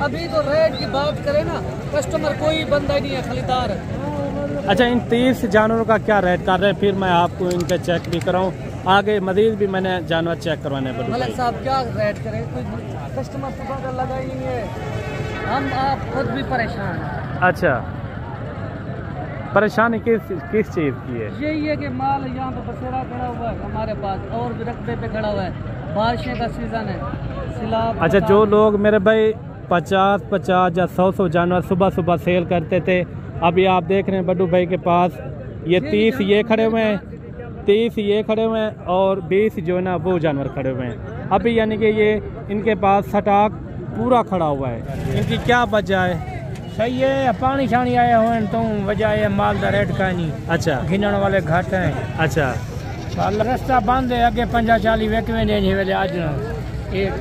अभी तो रेट की बात करें ना, कस्टमर कोई बंदा ही नहीं है, खरीदार। अच्छा, इन 30 जानवरों का क्या रेट कर रहे हैं? फिर मैं आपको इनका चेक भी कराऊँ, आगे मजीद भी मैंने जानवर चेक करवाने हैं। मलिक साहब क्या रेट करें, कोई कस्टमर सुबह का लगा ही नहीं है, हम आप खुद भी परेशान हैं। अच्छा, परेशानी किस चीज़ की है? यही है कि माल यहाँ पे बसेरा खड़ा हुआ है हमारे पास, और भी रकबे पे खड़ा हुआ है, बारिशें का सीज़न है, सिलाब। अच्छा, जो लोग मेरे भाई 50 या 100 जानवर सुबह सुबह सेल करते थे, अभी आप देख रहे हैं बड्डू भाई के पास ये 30 ये खड़े हुए हैं, 30 ये खड़े हुए हैं और 20 जो है ना वो जानवर खड़े हुए हैं अभी, यानी कि ये इनके पास स्टॉक पूरा खड़ा हुआ है। इनकी क्या वजह है? सही है, पानी छानी आया हुए तो वजह है माल का रेट का नहीं। अच्छा, गिनने वाले घट हैं। अच्छा, रास्ता बंद है, अगे 50-40 वेकवे वेले आज एक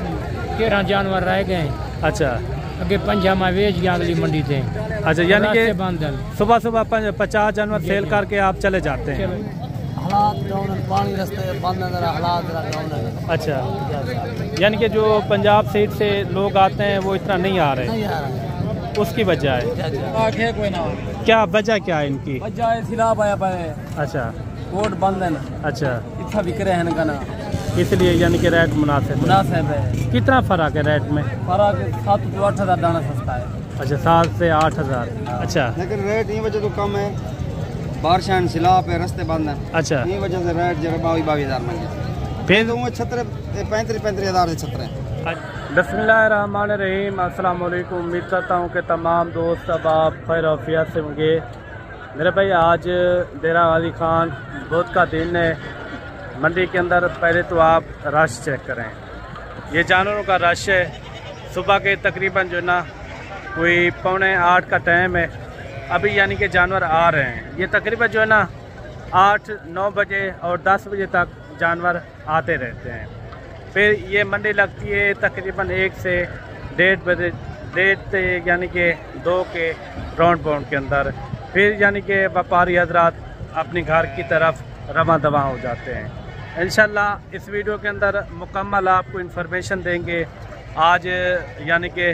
13 जानवर रह गए। अच्छा, अगे 5 में वेच गया अगली मंडी से। अच्छा, यानी कि बंद है, सुबह सुबह 50 जानवर सेल करके आप चले जाते हैं। हालात डाउन है, पानी रास्ते बंद है, हालात डाउन है। अच्छा, यानी कि जो पंजाब साइड से लोग आते हैं वो इतना नहीं आ रहे, उसकी वजह है। कोई ना, क्या वजह क्या है इनकी? वजह है सिलाब आया पाए। अच्छा, रोड बंद है ना। अच्छा, इतना बिक रहे हैं ना, इसलिए यानी कि रेट मुनासिब है। कितना फ़र्क है रेट में? फर्क 7 से 8 हज़ार दाना सस्ता है। अच्छा, 7 से 8 हज़ार। अच्छा, लेकिन रेट ये वजह तो कम है, बारिश सिलाब है, रास्ते बंद है। अच्छा, ये वजह से रेट जरा 22 हज़ार मंगे। फिर तो 35 हज़ार से 36। बिस्मिल्लाहिर्रहमानिर्रहीम, अस्सलाम वालेकुम। उम्मीद करता हूँ कि तमाम दोस्त अब आप खैर आफियत से होंगे। मेरे भाई आज डेरा गाजी खान बुध का दिन है। मंडी के अंदर पहले तो आप रश चेक करें, ये जानवरों का रश है। सुबह के तकरीबन जो ना कोई 7:45 का टाइम है अभी, यानी कि जानवर आ रहे हैं। ये तकरीबन जो है ना 8-9 बजे और 10 बजे तक जानवर आते रहते हैं। फिर ये मंडी लगती है तकरीबन 1 से 1:30 बजे, 1:30 यानी कि 2 के राउंड बाउंड के अंदर। फिर यानी कि व्यापारी हजरात अपने घर की तरफ रवां दवा हो जाते हैं। इंशाल्लाह इस वीडियो के अंदर मुकम्मल आपको इन्फॉर्मेशन देंगे। आज यानी कि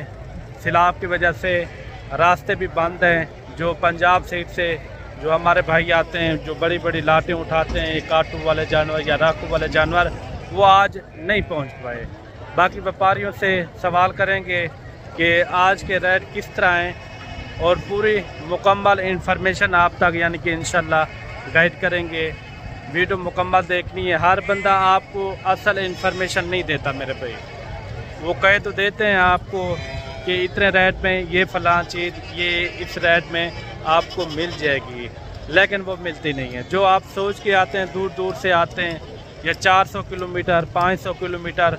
सैलाब की वजह से रास्ते भी बंद हैं। जो पंजाब साइड से जो हमारे भाई आते हैं, जो बड़ी बड़ी लाटें उठाते हैं, काटू वाले जानवर या राखू वाले जानवर, वो आज नहीं पहुंच पाए। बाकी व्यापारियों से सवाल करेंगे कि आज के रेट किस तरह हैं और पूरी मुकम्मल इन्फॉर्मेशन आप तक यानी कि इंशाल्लाह गाइड करेंगे। वीडियो मुकम्मल देखनी है। हर बंदा आपको असल इन्फॉर्मेशन नहीं देता मेरे भाई, वो कहे तो देते हैं आपको कि इतने रेट में ये फ़लाँ चीज़ ये इस रेट में आपको मिल जाएगी, लेकिन वो मिलती नहीं है। जो आप सोच के आते हैं, दूर दूर से आते हैं, या 400 किलोमीटर 500 किलोमीटर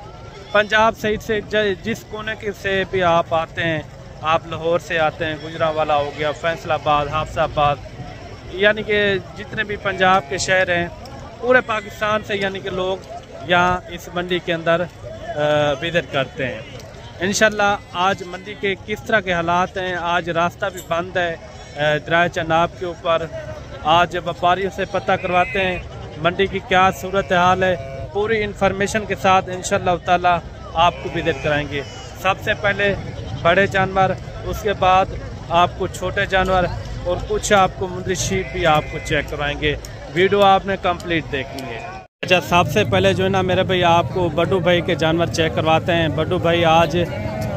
पंजाब साइड से जिस कोने के से भी आप आते हैं, आप लाहौर से आते हैं, गुजरांवाला हो गया, फैसलाबाद, हाफसाबाद, यानी कि जितने भी पंजाब के शहर हैं, पूरे पाकिस्तान से यानी कि लोग यहाँ इस मंडी के अंदर विज़िट करते हैं। इंशाल्लाह आज मंडी के किस तरह के हालात हैं, आज रास्ता भी बंद है दरिया चनाब के ऊपर। आज व्यापारियों से पता करवाते हैं मंडी की क्या सूरत हाल है, पूरी इन्फॉर्मेशन के साथ इंशाल्लाह ताला आपको विज़िट कराएंगे। सबसे पहले बड़े जानवर, उसके बाद आपको छोटे जानवर और कुछ आपको मुंडी शीप भी आपको चेक करवाएंगे। वीडियो आपने कंप्लीट देखनी है। अच्छा, सबसे पहले जो है ना मेरे भाई आपको बड्डू भाई के जानवर चेक करवाते हैं। बड्डू भाई आज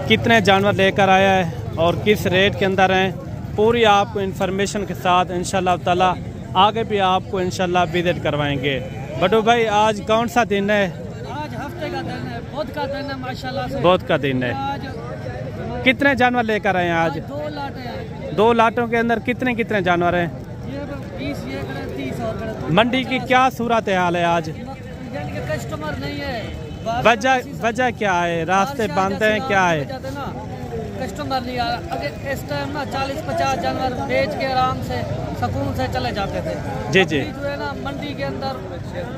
कितने जानवर लेकर आया है और किस रेट के अंदर हैं, पूरी आपको इन्फॉर्मेशन के साथ इंशाल्लाह ताला आगे भी आपको इंशाल्लाह विजिट करवाएंगे। बड्डू भाई आज कौन सा दिन है? आज हफ्ते का दिन है, बुध का दिन है माशाल्लाह से। बुध का दिन है। कितने जानवर लेकर आए हैं आज? 2 लाटें हैं। 2 लाटों के अंदर कितने कितने जानवर हैं? ये 20 ये 30 और मंडी की क्या सूरत हाल है आज? यानी कि कस्टमर नहीं है। वजह क्या है? रास्ते बंद हैं, क्या है? कस्टमर नहीं आ रहा। अगर इस टाइम ना 40-50 जानवर बेच के आराम से सुकून से चले जाते थे। जी जी। जो है ना मंडी के अंदर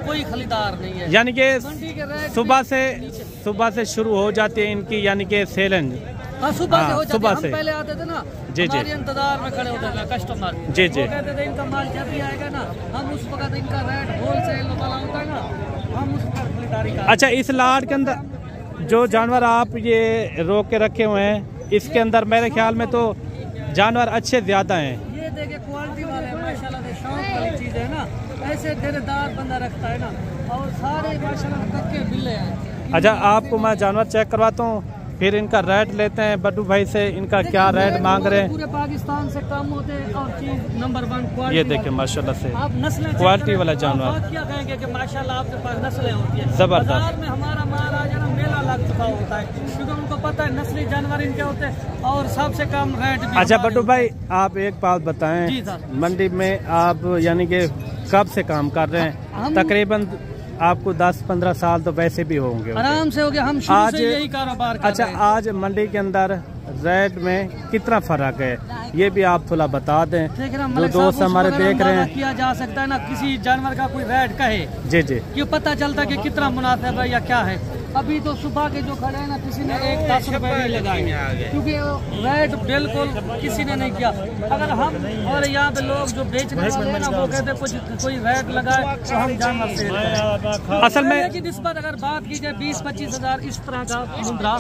कोई खरीदार नहीं है, यानी कि सुबह से शुरू हो जाती है इनकी यानी कि सेलन। हाँ, सुबह से हो जाती है। हम से पहले आते थे ना, जी जी, इंतजार में खड़े होते थे कस्टमर। जी जी, कहते थे इनका माल जब भी आएगा ना, हम उस वक्त इनका रेट होलसेल वाला होता है ना, हम उस पर खरीदारी। अच्छा, इस लाट के अंदर जो जानवर आप ये रोक के रखे हुए हैं, इसके अंदर मेरे ख्याल में तो जानवर अच्छे ज़्यादा हैं। ये देखिए क्वालिटी वाले माशाल्लाह से, शौक वाली चीज़ है ना, ऐसे डेरेदार बंदा रखता है ना, और सारे माशाल्लाह कच्चे बिल्ले हैं। अच्छा, आपको मैं जानवर चेक करवाता हूँ, फिर इनका रेट लेते हैं बड्डू भाई से, इनका क्या रेट मांग रहे हैं। पूरे पाकिस्तान से कम होते हैं और चीज नंबर 1 क्वालिटी। ये देखिए माशाल्लाह से आप नस्लें क्वालिटी वाला जानवर, आप क्या कहेंगे कि माशाल्लाह आपके पास नस्लें होती है। जबरदस्त। बाजार में हमारा महाराजा ना मेला लग चुका होता है, क्योंकि उनको पता है नस्ली जानवर इनके होते हैं और सबसे कम रेट भी। अच्छा बड्डू भाई, आप एक बात बताएं, जी सर। मंडी में आप यानी कि कब से काम कर रहे हैं? तकरीबन आपको 10-15 साल तो वैसे भी होंगे। आराम से हो गया, हम शुरू आज से यही कारोबार कर अच्छा रहे हैं। आज मंडी के अंदर रेट में कितना फर्क है, ये भी आप थोड़ा बता दें, जो दोस्त हमारे देख रहे हैं। किया जा सकता है ना, किसी जानवर का कोई रेट कहे जी जी, ये पता चलता है कि कितना मुनासिब है या क्या है। अभी तो सुबह के जो खड़े हैं ना, किसी ने 10 रुपए नहीं लगाए, क्योंकि रेट बिल्कुल किसी ने नहीं किया। अगर हम और यहाँ पे लोग जो बेचने वाले हैं ना, वो कहते हैं कोई रेट लगाए तो हम जानवर सेल करें। असल में की निस्बत अगर बात की जाए 20-25 हज़ार इस तरह का मुद्रा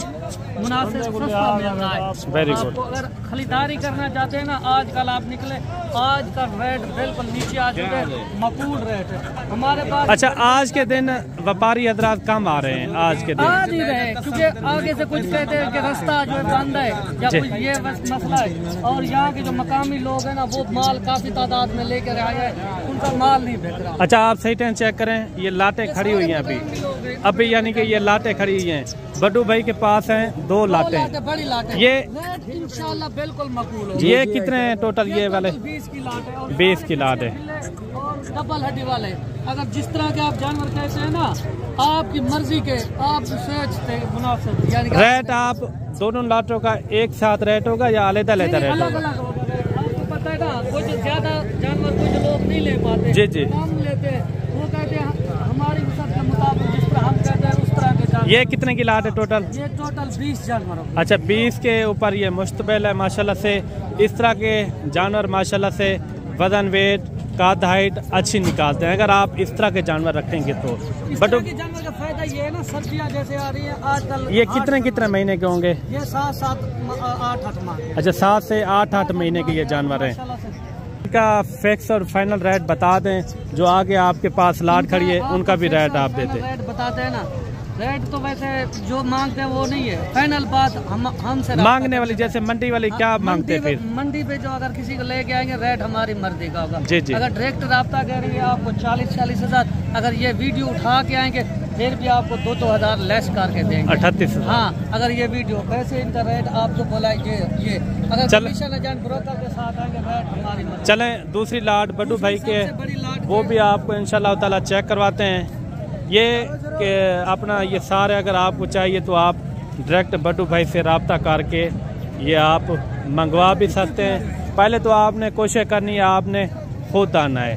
मुनासिब सस्ता मिल रहा है। आपको अगर खरीदारी करना चाहते हैं ना, आजकल आप निकले, आज का रेट बिल्कुल नीचे आ चुके हैं, मकबूल रेट है हमारे पास। अच्छा, आज के दिन व्यापारी हजरात कम आ रहे हैं, आज के दिन आ नहीं रहे, क्योंकि आगे से कुछ कहते हैं कि रास्ता जो है बंद है या कोई ये मसला है, और यहाँ के जो मकामी लोग हैं ना, वो माल काफी तादाद में लेकर आए हैं, उनका माल नहीं बिक रहा। अच्छा, आप सही टाइम चेक करें, ये लाटें खड़ी हुई हैं अभी यानी कि ये लाटें खड़ी हुई हैं। बड्डू भाई के पास हैं 2 लाटें, बड़ी लाटें, ये इंशाल्लाह बिल्कुल मकबूल होगा। ये कितने हैं टोटल? ये वाले 20 की लाट है, और 20 की लाट है, और डबल हड्डी वाले। अगर जिस तरह के आप जानवर कहते हैं ना, आपकी मर्जी के, आप सोचते मुनासिब यानी रेट आप दोनों लाटों का एक साथ रेट होगा या अलग-अलग रेट होगा? अलग होगा। आपको पता है ना, कुछ ज्यादा जानवर कुछ लोग नहीं ले पाते, जी जी, कम लेते हैं, वो कहते हैं हमारी मकसद के मुताबिक जिस तरह हम कहते हैं उस तरह के जानवर। ये कितने की लाट है टोटल? ये टोटल 20 जानवर। अच्छा, 20 के ऊपर ये मुश्तबिल है माशाल्लाह से। इस तरह के जानवर माशाल्लाह से वजन, वेट, काद, हाइट अच्छी निकालते हैं अगर आप इस तरह के जानवर रखेंगे तो। बट जानवर का फायदा ये है ना, सर्दियाँ जैसे आ रही है आजकल। ये कितने महीने के होंगे? ये 7-8 माह। अच्छा, 7 से 8 महीने के ये जानवर हैं। इनका फिक्स और फाइनल रेट बता दें, जो आगे आपके पास लाट खड़ी है उनका भी रेट आप देते हैं। रेट बताते हैं ना, रेट तो वैसे जो मांगते हैं वो नहीं है, फाइनल बात हमसे मांगने वाली, जैसे मंडी वाली क्या मांगते हैं? फिर मंडी पे जो अगर किसी को लेके आएंगे, रेट हमारी मर्जी का होगा। जी जी। अगर डायरेक्ट राब्ता करेंगे आपको 40-40 हज़ार, अगर ये वीडियो उठा के आएंगे फिर भी आपको 2-2 हज़ार लेस करके देंगे। 38। हाँ, अगर ये वीडियो वैसे इनका रेट आप जो बोला ये अगर कमीशन एजेंट ब्रोकर के साथ आएंगे, रेट हमारी मर्जी। चलें, दूसरी लाट बड्डू भाई के, वो भी आपको इंशाल्लाह ताला चेक करवाते हैं। ये कि अपना ये सारे अगर आपको चाहिए तो आप डायरेक्ट बड्डू भाई से रब्ता करके ये आप मंगवा भी सकते हैं। पहले तो आपने कोशिश करनी है, आपने खुद आना है।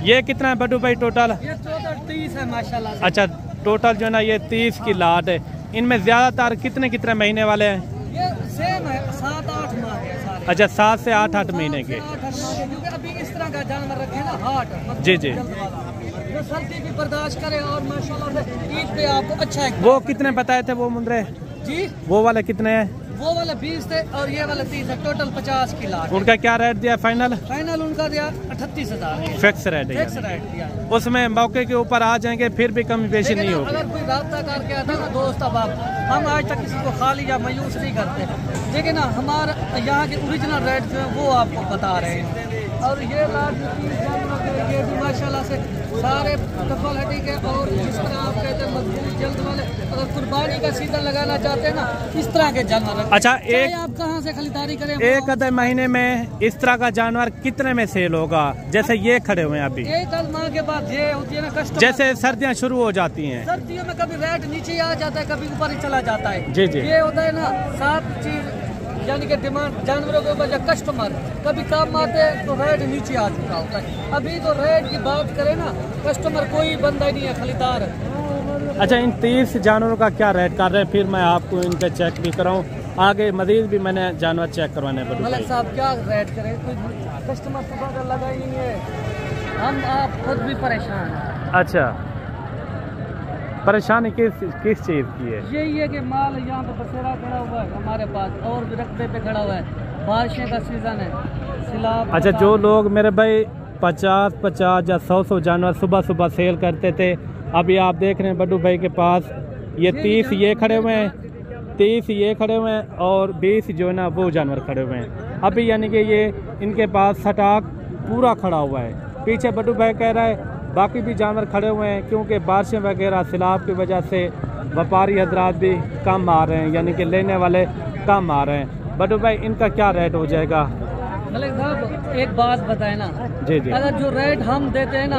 ये कितना है बड्डू भाई टोटल? ये टोटल 30 है माशाल्लाह से। अच्छा, टोटल जो है ना ये 30 की लाट है। इनमें ज़्यादातर कितने महीने वाले हैं? ये सेम है, 7-8 माह के सारे। अच्छा, 7 से 8 महीने के। 8 माह के, क्योंकि अभी इस तरह का जानवर रखे ना, हार्ट जी जी, जो सर्दी भी बर्दाश्त करे और माशाल्लाह से ईद पे आपको अच्छा है। वो कितने बताए थे वो मुंद्रे? जी, वो वाले कितने हैं? वो वाले 20 थे और ये वाले 30 है, टोटल 50 की लाट। उनका क्या रेट दिया फाइनल? फाइनल उनका दिया 38 हज़ार फिक्स रेट है, फिक्स रेट दिया। उसमें मौके के ऊपर आ जाएंगे, फिर भी कमी पेशी नहीं होगी। अगर कोई राब्ता करके आता ना दोस्त, अब हम आज तक किसी को खाली या मायूस नहीं करते, लेकिन ना हमारा यहाँ के ओरिजिनल रेट जो है वो आपको बता रहे हैं। और ये लाट ये भी माशाल्लाह से सारे डबल हड्डी के, और जिस तरह आप कहते हैं मजबूत जल्द वाले, अगर कुर्बानी का सीजन लगाना चाहते हैं ना, इस तरह के जानवर। अच्छा, एक आप कहाँ से खरीदारी करें, एक आधे महीने में इस तरह का जानवर कितने में सेल होगा? जैसे ये खड़े हुए हैं अभी, 1 माह के बाद ये होती है ना कस्टमर, जैसे सर्दियाँ शुरू हो जाती हैं, सर्दियों में कभी रेट नीचे आ जाता है, कभी ऊपर ही चला जाता है। जी जी, ये होता है ना, 7 चीज यानी कि डिमांड जानवरों के ऊपर, कस्टमर कभी काम आते हैं तो रेट नीचे आ चुका होता है। अभी तो रेट की बात करें ना, कस्टमर कोई बंदा ही नहीं है, खरीदार। अच्छा, इन 30 जानवरों का क्या रेट कर रहे हैं? फिर मैं आपको इनका चेक भी कराऊँ, आगे मजीद भी मैंने जानवर चेक करवाने पर। मलिक साहब क्या रेट करें, कोई कस्टमर सुबह का लगा ही नहीं है, हम आप खुद भी परेशान हैं। अच्छा, परेशानी किस चीज़ की है? यही है कि माल यहाँ पे बसेरा खड़ा हुआ है हमारे पास और भी रकबे पे खड़ा हुआ है, बारिशें का सीज़न है, सिलाब। अच्छा, जो लोग मेरे भाई 50-50 या 100 जानवर सुबह सुबह सेल करते थे, अभी आप देख रहे हैं बड्डू भाई के पास ये 30 ये खड़े हुए हैं, 30 ये खड़े हुए हैं और 20 जो है ना वो जानवर खड़े हुए हैं अभी, यानी कि ये इनके पास स्टॉक पूरा खड़ा हुआ है। पीछे बड्डू भाई कह रहा है बाकी भी जानवर खड़े हुए हैं, क्योंकि बारिशें वगैरह सैलाब की वजह से व्यापारी हजरात भी कम आ रहे हैं, यानी कि लेने वाले कम आ रहे हैं। बड्डू भाई इनका क्या रेट हो जाएगा? मलिक साहब एक बात बताए ना, जी जी, अगर जो रेट हम देते हैं ना,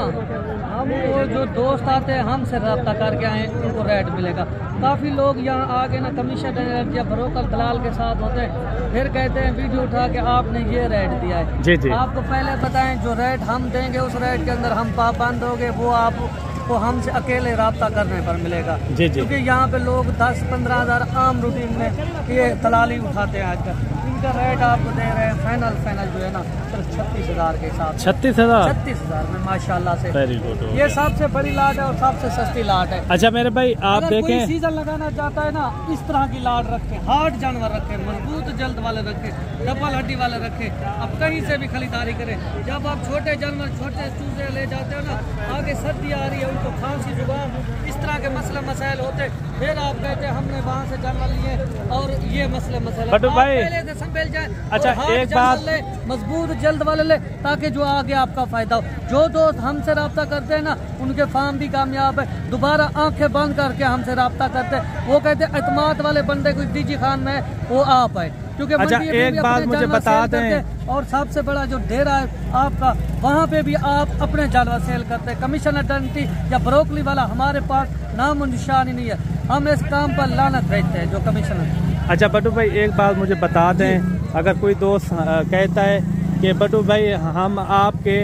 हम वो जो दोस्त आते हैं हमसे रब्ता करके आए उनको रेट मिलेगा। काफ़ी लोग यहाँ आके ना कमीशन या ब्रोकर दलाल के साथ होते हैं, फिर कहते हैं वीडियो उठा के आपने ये रेट दिया है। जी जी, आपको पहले बताएं जो रेट हम देंगे उस रेट के अंदर हम पाबंद होंगे, वो आपको हमसे अकेले रब्ता करने पर मिलेगा। जी जी, क्योंकि यहाँ पे लोग 10-15 हज़ार आम रूटीन में ये दलाली उठाते हैं आजकल। इनका रेट आपको दे रहे हैं फाइनल जो है ना सिर्फ 36,000 के हिसाब से। 36,000 में माशाल्लाह से। Very good. ये सबसे बड़ी लाट है और सबसे सस्ती लाट है। अच्छा मेरे भाई आप अगर देखें, कोई सीजन लगाना चाहता है ना, इस तरह की लाट रखे, हार्ड जानवर रखे, मजबूत जल्द वाले रखे, डबल हड्डी वाले रखे, अब कहीं से भी खरीदारी करें। जब आप छोटे जानवर छोटे चूजे ले जाते हो ना, आगे सर्दी आ रही है, उनको खांसी जुकाम इस तरह के मसले मसाइल होते, फिर आप कहते हैं हमने वहाँ से जानवर लिए और ये मसले मसाइल पहले से संभल जाए। अच्छा एक बात, मजबूत जल्द वाले ले ताकि जो आगे आपका फायदा हो। जो दोस्त हमसे रब्ता करते हैं ना उनके फार्म भी कामयाब है, दोबारा आंखें बंद करके हमसे रब्ता करते हैं। वो कहते हैं एतमाद वाले बंदे कोई डीजी खान में वो आप है, क्योंकि अच्छा एक बात मुझे बता दें, और सबसे बड़ा जो डेरा है आपका, वहाँ पे भी आप अपने जानवर सेल करते हैं। कमीशन अटर्निटी या ब्रोकली वाला हमारे पास नाम और निशान ही नहीं है, हम इस काम पर लानत भेजते हैं जो कमीशन है। अच्छा बड्डू भाई एक बात मुझे बता दें, अगर कोई दोस्त कहता है कि बड्डू भाई हम आपके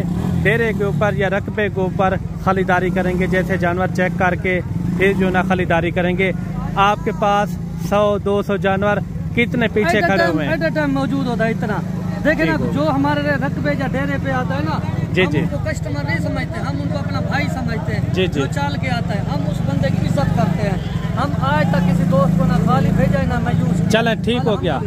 डेरे के ऊपर या रकबे के ऊपर खरीदारी करेंगे, जैसे जानवर चेक करके फिर जो ना खरीदारी करेंगे, आपके पास 100-200 जानवर कितने पीछे खड़े हुए हैं? एट ए टाइम मौजूद होता है इतना। देखे ना, जो हमारे रकबे या डेरे पे आता है ना, जी जी, हम उनको कस्टमर नहीं समझते, हम उनको अपना भाई समझते हैं। जी जी, जो चाल के आता है हम उस बंदे की इज्जत करते हैं। हम आज तक किसी दोस्त को ना खाली भेजा है ना मायूस। चलें ठीक हो गया।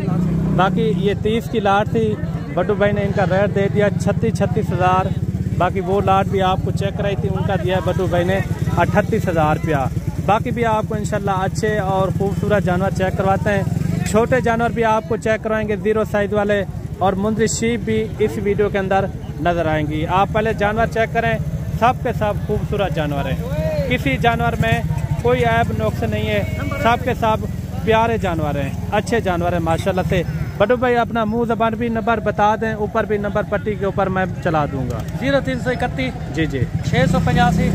बाकी ये 30 की लाट थी, बड्डू भाई ने इनका रेट दे दिया 36,000। बाकी वो लाट भी आपको चेक कराई थी, उनका दिया बड्डू भाई ने 38,000 रुपया। बाकी भी आपको इंशाल्लाह अच्छे और खूबसूरत जानवर चेक करवाते हैं। छोटे जानवर भी आपको चेक करवाएंगे, 0 साइज वाले, और मुंद्री शीप भी इस वीडियो के अंदर नजर आएंगी। आप पहले जानवर चेक करें, सब के सब खूबसूरत जानवर हैं, किसी जानवर में कोई ऐब नुक्स नहीं है, सब के सब प्यारे जानवर हैं, अच्छे जानवर हैं माशाल्लाह से। बड्डू भाई अपना मुंह ज़बान भी नंबर बता दें, ऊपर भी नंबर पट्टी के ऊपर मैं चला दूंगा। 0331 जी जी 685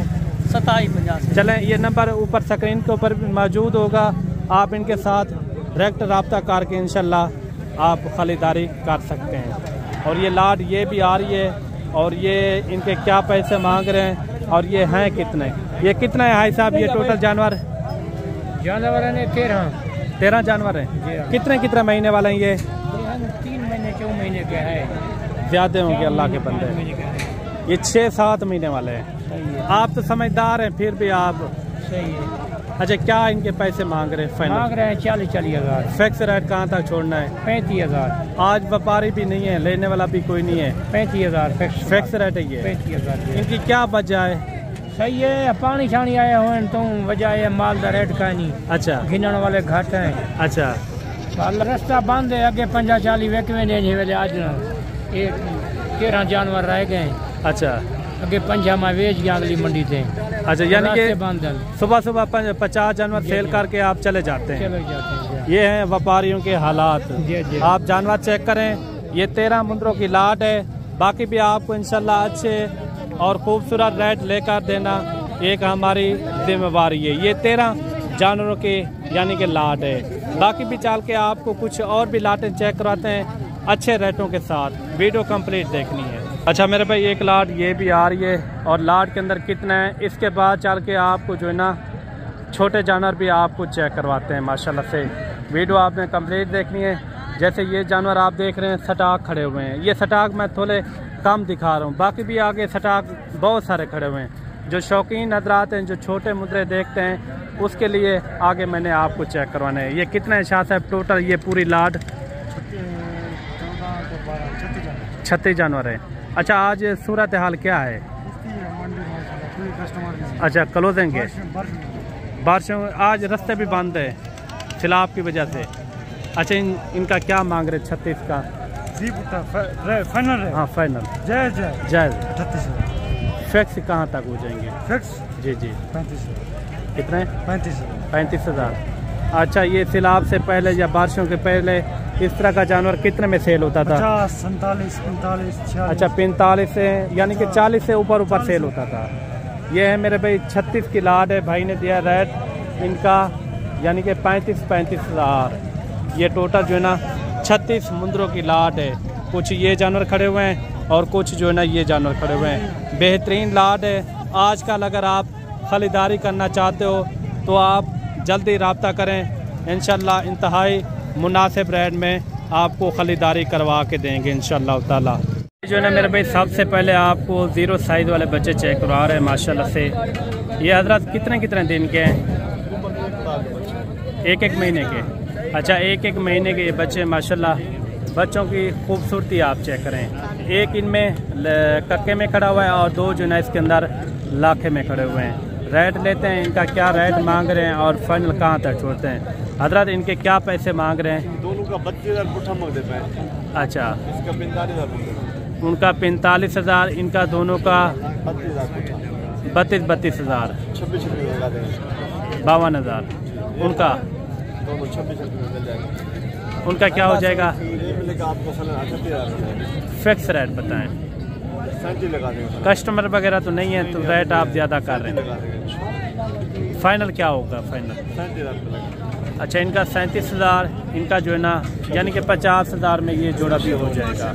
2785। चलें ये नंबर ऊपर स्क्रीन के ऊपर भी मौजूद होगा, आप इनके साथ डायरेक्ट रब्ता करके इंशाल्लाह आप खरीदारी कर सकते हैं। और ये लाट ये भी आ रही है, और ये इनके क्या पैसे मांग रहे हैं और ये हैं कितने, ये कितना है भाई साहब? ये टोटल जानवर ने 13 जानवर हैं। कितने महीने वाले हैं ये? 3 महीने 4 महीने के है, ज़्यादा होंगे अल्लाह के बंदे। ये 6-7 महीने वाले हैं। आप तो समझदार हैं, फिर भी आप सही है। अच्छा क्या इनके पैसे मांग रहे हैं? फाइनल मांग रहे हैं 40 हज़ार। फिक्स रेट कहाँ तक छोड़ना है? 35,000। आज व्यापारी भी नहीं है, लेने वाला भी कोई नहीं है। 35,000 फिक्स रेट है ये। 35,000। इनकी क्या वजह है? सही है, पानी छानी आए हुए तो वजह है माल का रेट का नहीं। अच्छा गिनने वाले घट हैं। अच्छा रास्ता बंद है, अगे 50-40 वेकवे ने वेले आज एक 13 जानवर रह गए। अच्छा अगे 5 में वेच गया अगली मंडी से। अच्छा यानी कि बंद है, सुबह 50 जानवर सेल करके आप चले जाते हैं। चले जाते हैं। ये हैं व्यापारियों के हालात। आप जानवर चेक करें, ये 13 मुंद्रों की लाट है। बाकी भी आपको इंशाल्लाह अच्छे और खूबसूरत रेट लेकर देना एक हमारी जिम्मेवारी है। ये 13 जानवरों की यानी कि लाट है। बाकी भी चल के आपको कुछ और भी लाटें चेक करवाते हैं अच्छे रेटों के साथ। वीडियो कंप्लीट देखनी है। अच्छा मेरे भाई एक लाट ये भी आ रही है, और लाट के अंदर कितना है इसके बाद चल के आपको जो है ना छोटे जानवर भी आपको चेक करवाते हैं माशाल्लाह से। वीडियो आपने कंप्लीट देखनी है। जैसे ये जानवर आप देख रहे हैं स्टॉक खड़े हुए हैं, ये स्टॉक मैं थोड़े कम दिखा रहा हूँ, बाकी भी आगे स्टॉक बहुत सारे खड़े हुए हैं। जो शौकीन हजरात हैं, जो छोटे मुद्रे देखते हैं, उसके लिए आगे मैंने आपको चेक करवाना है। ये कितने है शाह साहब टोटल ये पूरी लाड? 36 जानवर है। अच्छा, आज सूरत हाल क्या है? अच्छा, क्लोजिंग है, बारिशों आज रास्ते भी बंद है सैलाब की वजह से। अच्छा, इनका क्या मांग रहे? 36 का फाइनल है। हाँ फाइनल जायज़। फिक्स कहाँ तक हो जाएंगे? फिक्स जी 35। कितने? 35,000। अच्छा, ये सैलाब से पहले या बारिशों के पहले इस तरह का जानवर कितने में सेल होता था? 50, 47, 45। अच्छा, 45 से यानी कि 40 से ऊपर सेल होता था। ये है मेरे भाई 36 की लाड है। भाई ने दिया रेट इनका यानी कि 35,000। ये टोटल जो है ना 36 मुंदरों की लाड है। कुछ ये जानवर खड़े हुए हैं और कुछ जो है ना ये जानवर खड़े हुए हैं। बेहतरीन लाड है। आजकल अगर आप खरीदारी करना चाहते हो तो आप जल्दी रब्ता करें। इंशाल्लाह इंतहाई मुनासिब रेट में आपको खरीदारी करवा के देंगे इंशाल्लाह ताला। जो है ना मेरे भाई सबसे पहले आपको 0 साइज़ वाले बच्चे चेक करवा रहे हैं माशाल्लाह से। ये हजरत कितने दिन के हैं? 1 महीने के। अच्छा, 1 महीने के ये बच्चे माशाल्लाह। बच्चों की खूबसूरती आप चेक करें। एक इनमें कक्के में खड़ा हुआ है और 2 जो है ना इसके अंदर लाखे में खड़े हुए हैं। रेट लेते हैं इनका, क्या रेट मांग रहे हैं और फाइनल कहाँ तक छोड़ते हैं? हजरत इनके क्या पैसे मांग रहे हैं? दोनों का 32,000 पुट्ठा मांग देते हैं। अच्छा, इसका 45,000। उनका 45,000, इनका दोनों का 32,000। 26 लगा देंगे। 52,000 उनका। दोनों 26 मिल जाएगा। उनका क्या हो जाएगा? ये मिलेगा आपको 38,000। फिक्स रेट बताएं। 37 लगा देंगे। कस्टमर वगैरह तो नहीं है तो रेट आप ज़्यादा कर रहे लगा देंगे। हैं। फाइनल क्या होगा? फाइनल 37,000 अच्छा, इनका 37,000, इनका जो है ना यानी कि 50,000 में ये जोड़ा भी हो जाएगा।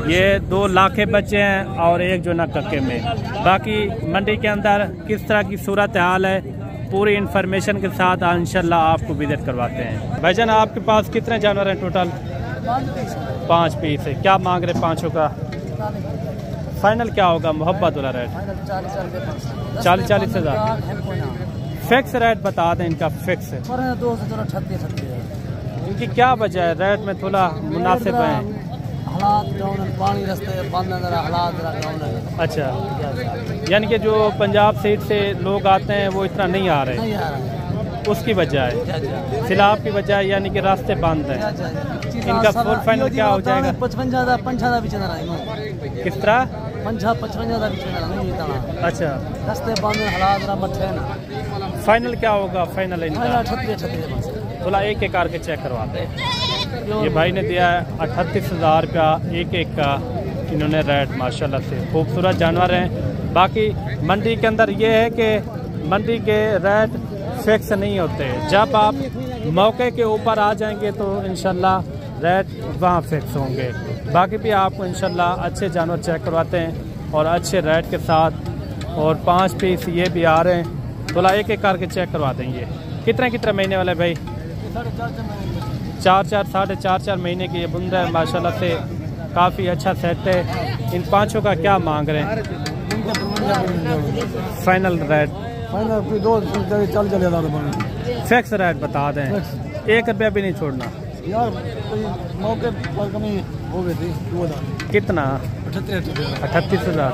ये 2 लाखे बच्चे हैं और एक जो ना कक्के में। बाकी मंडी के अंदर किस तरह की सूरत हाल है पूरी इन्फॉर्मेशन के साथ इंशाल्लाह आपको विजिट करवाते हैं। भाईजान, आपके पास कितने जानवर हैं टोटल? 5 पीस है। क्या मांग रहे 5 का? फाइनल क्या होगा? मोहब्बत वाला रेट 40,000। फिक्स रेट बता दें इनका। फिक्स है। इनकी क्या वजह है? रेट में थोड़ा मुनासिब है। पानी रास्ते बंद है, हालात। अच्छा, यानी कि जो पंजाब साइड से लोग आते हैं वो इतना नहीं आ रहे, उसकी वजह है सैलाब की वजह, यानी कि रास्ते बंद हैं। इनका फुल फाइनल क्या हो जाएगा? 55,000 भी चल रहा है। किस तरह? 55,000 भी चल रहा है। अच्छा, रास्ते बंद, हालात मठे ना। फाइनल क्या होगा? फाइनल इनका 36 थोड़ा एक कार के चेक करवाते हैं। ये भाई ने दिया है 38,000 रुपया एक का। इन्होंने रेट माशाल्लाह से खूबसूरत जानवर हैं। बाकी मंडी के अंदर ये है कि मंडी के रेट फिक्स नहीं होते। जब आप मौके के ऊपर आ जाएंगे तो इंशाल्लाह रेट वहाँ फिक्स होंगे। बाकी भी आपको इंशाल्लाह अच्छे जानवर चेक करवाते हैं और अच्छे रेट के साथ। और 5 पीस ये भी आ रहे हैं। थोड़ा एक कार के चेक करवा देंगे। कितने महीने वाले भाई? 4 साढ़े 4 महीने के ये बुंदा है माशाल्लाह से। काफ़ी अच्छा सेट है। इन 5 का क्या मांग रहे हैं? Final rate? फिक्स रेट बता दें। 1 रुपया भी नहीं छोड़ना यार। मौके पर कमी हो गई थी। कितना? 38,000।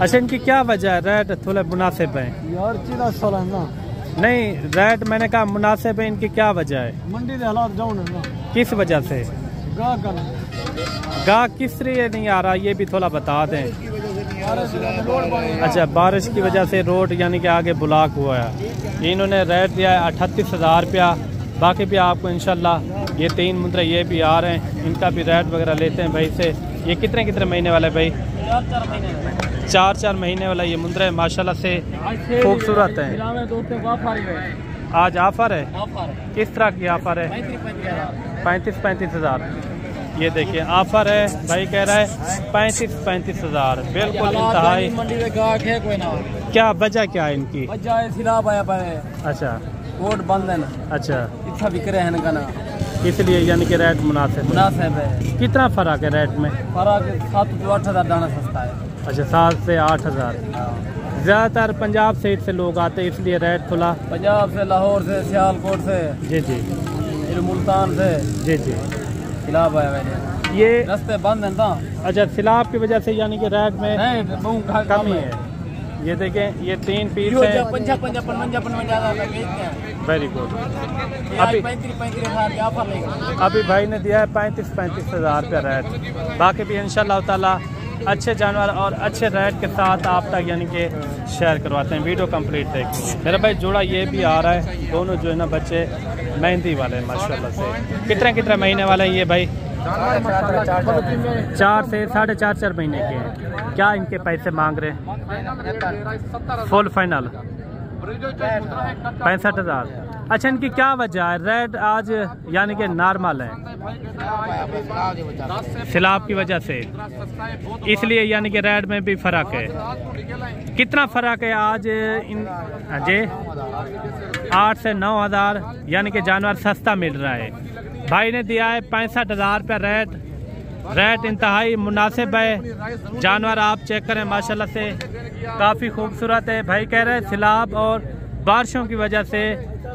अच्छा, इनकी क्या वजह है? रेट थोड़ा मुनासिब है यार। 4 ना नहीं, रेट मैंने कहा मुनासिब है। इनकी क्या वजह है? मंडी के हालात डाउन है ना। किस वजह से? गाहक किस लिए नहीं आ रहा ये भी थोड़ा बता दें। अच्छा, बारिश की वजह से रोड यानी कि आगे ब्लॉक हुआ है। इन्होंने रेट दिया है 38,000 रुपया। बाकी भी आपको इंशाल्लाह ये 3 मुद्रे ये भी आ रहे हैं। इनका भी रेट वगैरह लेते हैं भाई से। ये कितने महीने वाला है भाई? 4 महीने वाला ये मुंद्रा है माशाल्लाह से खूबसूरत है। आज ऑफर है? किस तरह की ऑफर है? 35,000। ये देखिए ऑफर है। भाई कह रहा है 35,000 बिल्कुल इंतहाई। क्या वजह क्या है इनकी? अच्छा, रोड बंद है ना। अच्छा, इतना बिक रहे हैं ना, इसलिए यानी कि रेट मुनासिब है। कितना फर्क है रेट में? फर्क 7 से 8 हज़ार दाना सस्ता है। अच्छा, 7 से 8 हज़ार। ज़्यादातर पंजाब साइड से लोग आते हैं इसलिए रेट थोड़ा पंजाब से, लाहौर से, सियालकोट से, जी जी, फिर मुल्तान से, जी जी। खिलाफ आया मैंने, ये रास्ते बंद हैं ना। अच्छा, सैलाब की वजह से यानी कि रेट में नहीं कमी है। ये देखें, ये 3 पीस है। Very good. अभी भाई ने दिया है 35 हज़ार रुपया रेट। बाकी भी इंशाल्लाह ताला अच्छे जानवर और अच्छे रेट के साथ आप तक यानी कि शेयर करवाते हैं। वीडियो कंप्लीट देखिए। मेरा भाई जोड़ा ये भी आ रहा है, दोनों जो है ना बच्चे मेहंदी वाले माशाल्लाह से। कितने महीने वाले हैं ये भाई? 4 से 4.5 महीने के हैं। क्या इनके पैसे मांग रहे हैं? Full final 65,000। अच्छा, इनकी क्या वजह है? रेट आज यानी कि नॉर्मल है सैलाब की वजह से, इसलिए यानी कि रेट में भी फ़र्क है। कितना फ़र्क है आज इन जी? 8 से 9 हज़ार यानी कि जानवर सस्ता मिल रहा है। भाई ने दिया है 65,000 रुपया रेट इंतहाई मुनासिब है। जानवर आप चेक करें माशाल्लाह से काफ़ी खूबसूरत है। भाई कह रहे हैं सैलाब और बारिशों की वजह से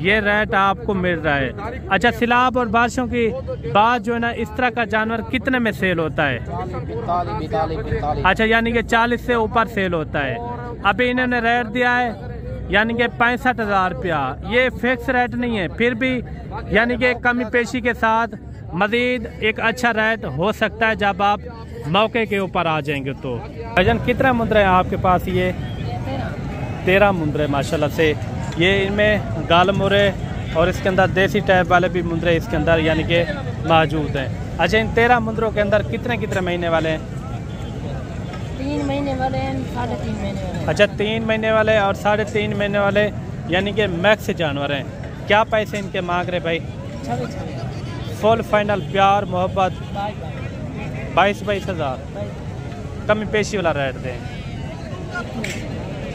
ये रेट आपको मिल रहा है। अच्छा, सैलाब और बारिशों की बाद जो है ना इस तरह का जानवर कितने में सेल होता है? अच्छा, यानी कि 40 से ऊपर सेल होता है। अभी इन्होंने रेट दिया है यानी कि 65,000 रुपया। ये फिक्स रेट नहीं है, फिर भी यानी कि कमी पेशी के साथ मजीद एक अच्छा रेट हो सकता है जब आप मौके के ऊपर आ जाएंगे। तो भजन कितना मुंद्रे हैं आपके पास? ये 13 मुंद्रे माशाल्लाह से। ये इनमें गाल मुरे और इसके अंदर देसी टाइप वाले भी मुंद्रे इसके अंदर यानी कि मौजूद हैं। अच्छा, इन 13 मुंद्रों के अंदर कितने महीने वाले हैं? 3 महीने वाले हैं, 3.5 महीने वाले। अच्छा, 3 महीने वाले और 3.5 महीने वाले यानी कि मैक्स जानवर हैं। क्या पैसे इनके मांग रहे भाई? 26 फुल फाइनल प्यार मोहब्बत 22 हज़ार। कमी पेशी वाला रेट दें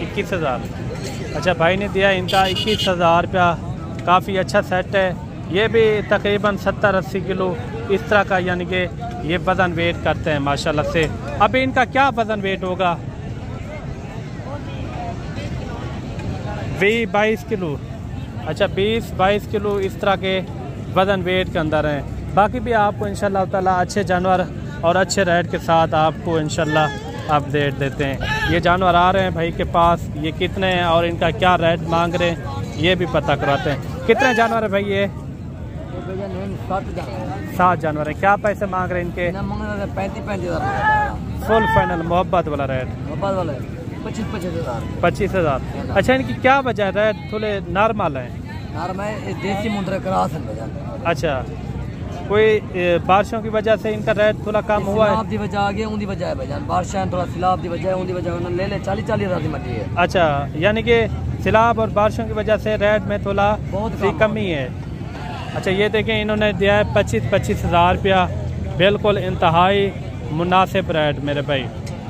21 हज़ार। अच्छा, भाई ने दिया इनका 21 हज़ार रुपया। काफ़ी अच्छा सेट है। ये भी तकरीबन 70-80 किलो इस तरह का यानी कि ये वज़न वेट करते हैं माशाल्लाह से। अभी इनका क्या वज़न वेट होगा? 20-22 किलो। अच्छा, 20-22 किलो इस तरह के वज़न वेट के अंदर हैं। बाकी भी आपको इंशाल्लाह ताला अच्छे जानवर और अच्छे रेट के साथ आपको इंशाल्लाह अपडेट देते हैं। ये जानवर आ रहे हैं भाई के पास, ये कितने हैं और इनका क्या रेट मांग रहे हैं ये भी पता करवाते हैं। कितने जानवर है भाई ये? 7 जानवर है। क्या पैसे मांग रहे हैं इनके? 35 हज़ार। फुल फाइनल मोहब्बत वाला रेट 25 हज़ार। अच्छा, इनकी क्या वजह है? रेट थोड़े नॉर्मल है। देसी मुंद्रे क्रॉस है। अच्छा, कोई बारिशों की वजह से इनका रेट थोड़ा कम हुआ है? दी वजह आ गई, उनकी वजह है भाईजान। बारिशां थोड़ा सैलाब दी वजह है, उनकी वजह ले 40 हज़ार की मंडी है। अच्छा, यानी कि सैलाब और बारिशों की वजह से रेट में थोड़ा बहुत सी कमी है। अच्छा, ये देखें इन्होंने दिया है 25 हज़ार रुपया। बिल्कुल इंतहाई मुनासिब रेट मेरे भाई।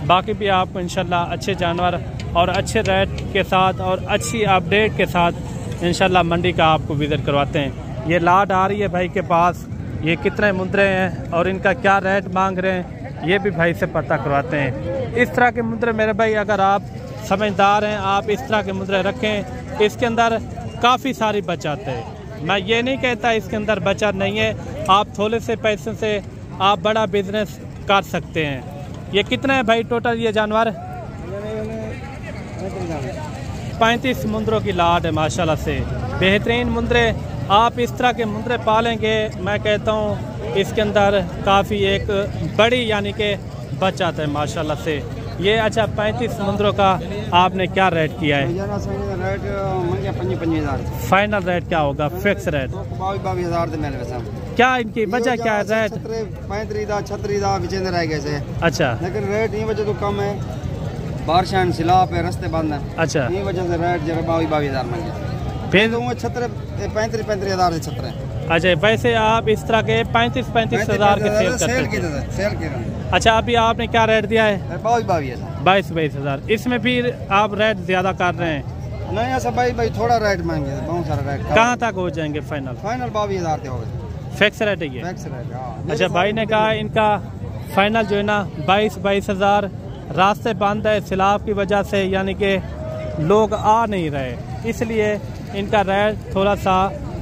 बाकी भी आपको इंशाल्लाह अच्छे जानवर और अच्छे रेट के साथ और अच्छी अपडेट के साथ इंशाल्लाह मंडी का आपको विजिट करवाते हैं। ये लाट आ रही है भाई के पास, ये कितने मुंद्रे हैं और इनका क्या रेट मांग रहे हैं ये भी भाई से पता करवाते हैं। इस तरह के मुंद्रे मेरे भाई अगर आप समझदार हैं, आप इस तरह के मुंद्रे रखें। इसके अंदर काफ़ी सारी बचत है। मैं ये नहीं कहता इसके अंदर बचत नहीं है। आप थोड़े से पैसे से आप बड़ा बिजनेस कर सकते हैं। ये कितना है भाई टोटल ये जानवर? 35 मुंद्रों की लाट है माशाल्लाह से। बेहतरीन मुंद्रे। आप इस तरह के मुंद्रे पालेंगे, मैं कहता हूँ इसके अंदर काफ़ी एक बड़ी यानी कि बचत है माशाल्लाह से। ये अच्छा 35 मुंद्रों का आपने क्या रेट किया है? रेट 25,000। फाइनल रेट क्या होगा? फिक्स रेट 22 हज़ार। क्या इनकी वजह क्या है? रेट 35 विचेंद्र रह गए। अच्छा, लेकिन रेट ये वजह तो कम है, बारिशां सैलाब है, रास्ते बंद है। अच्छा, ये वजह से रेट जो 22 हज़ार मंगे। फिर 35 हज़ार से 17। अच्छा, वैसे आप इस तरह के 35 हज़ार के सेल करते हैं। अच्छा, अभी आपने क्या रेट दिया है? 22 हज़ार। इसमें फिर आप रेट ज़्यादा कर रहे हैं? नहीं ऐसा भाई थोड़ा रेट मांगे, बहुत सारा रेट। कहाँ तक हो जाएंगे फाइनल? 22 हज़ार हो गए। फिक्स रेट है ये? Fix rate. अच्छा, भाई ने कहा इनका फाइनल जो है ना 22 हज़ार। रास्ते बंद है सैलाब की वजह से, यानी कि लोग आ नहीं रहे, इसलिए इनका रेट थोड़ा सा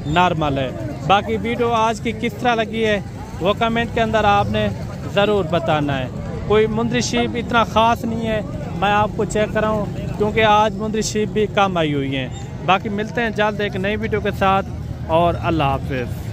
नॉर्मल है। बाकी वीडियो आज की किस तरह लगी है वो कमेंट के अंदर आपने ज़रूर बताना है। कोई मुंदरी शीप इतना ख़ास नहीं है, मैं आपको चेक कराऊँ क्योंकि आज मुंदरी शीप भी कम आई हुई हैं। बाकी मिलते हैं जल्द एक नई वीडियो के साथ और अल्लाह हाफ़िज़।